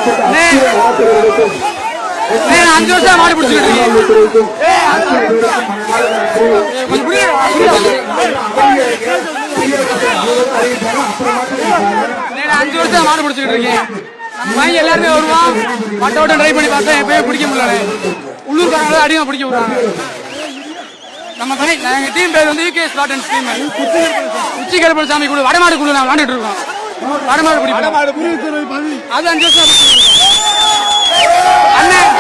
5 வருஷம் மாடு பிடிச்சிட்டு இருக்கேன். 5 வருஷம் மாடு பிடிச்சிட்டு இருக்கேன். பையன் எல்லாருமே வருவான், மட்டோட்டம் ட்ரை பண்ணி பார்த்தேன், எப்பயும் பிடிக்க முடியல. உள்ளூர்காரங்கள அதிகமாக பிடிக்க விடுறாங்க. நம்ம பையன் எங்கள் டீம் பேர் வந்து யூகே ஸ்லாட் அண்ட் ஸ்டீம். உச்சி கருப்பன் சாமி கூட வடமாடு குழு நான் விளாண்டுட்டு இருக்கோம். வடமாடு பிடிக்கும் அது 5 வருஷம் அண்ணன்.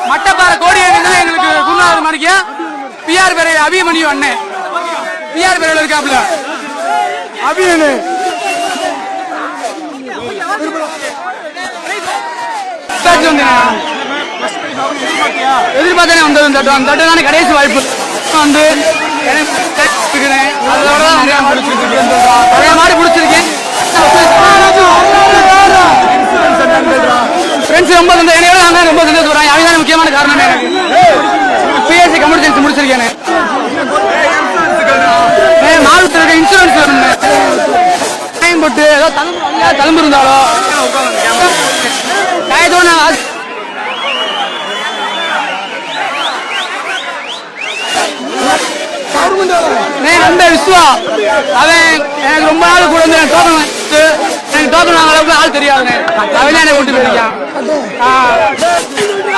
மட்டப்பாறை கோடி எங்களுக்கு குருநாதர் மாணிக்க பிஆர் பேரை அபிமணியும் அண்ணன் பிஆர் பேரையில் இருக்காப்ல அபியனு எதிர்பார்த்தேன் வந்தது. அந்த தட்டு கடைசி வாய்ப்பு வந்து பழைய மாடு பிடிச்சிருக்கேன். ஃப்ரெண்ட்ஸ் ரொம்ப சந்தோஷம், ரொம்ப சந்தோஷப்படுறாங்க. அவங்க தான் முக்கியமான காரணம். எனக்கு பிஎஸ்சி கம்ப்யூட்டர் சயின்ஸ் முடிச்சிருக்கேன். மாவட்டத்தில் இன்சூரன்ஸ் வரணும் டைம் போட்டு ஏதோ தழும்பு இருந்தாலோ நண்பர் விஸ்வா அவன் எனக்கு ரொம்ப நாள் கூட வந்து எனக்கு டோக்கன் வாங்க அளவுக்கு ஆள் தெரியாதுங்க. அவனே என்னை கூட்டு போயிருக்கான்.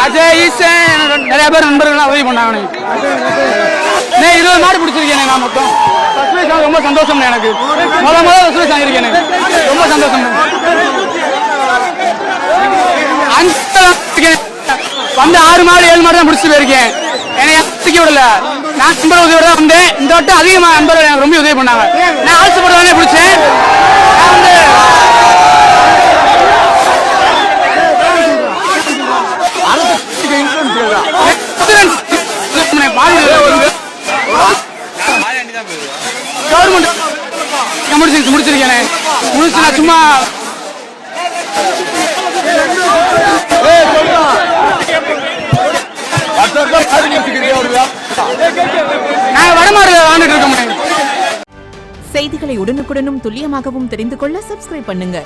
அஜய் ஈசன் நிறைய பேர் நண்பர்கள் உதவி பண்ணாங்க. 20 மாடு பிடிச்சிருக்கேன். நான் மொத்தம் ரொம்ப சந்தோஷம். எனக்கு முதல்ல வசூல் வாங்கியிருக்கேன். ரொம்ப சந்தோஷம். வந்து 6 மாடு 7 மாடு தான் பிடிச்சி போயிருக்கேன். என்னை தூக்கி விடல. நான் நண்பர் உதவியோட தான் வந்தேன். இந்த வட்டம் அதிகமாக நண்பர்கள் எனக்கு ரொம்ப உதவி பண்ணாங்க. நான் ஆசைப்படுறதானே பிடிச்சேன். நான் வந்து கவர்மெண்ட் கம்ப்யூட்டர் முடிச்சிருக்கேன். முடிச்சு நான் சும்மா வடமாடு வாழ்ந்துட்டு இருக்கோம். செய்திகளை உடனுக்குடனும் துல்லியமாகவும் தெரிந்து கொள்ள சப்ஸ்கிரைப் பண்ணுங்க.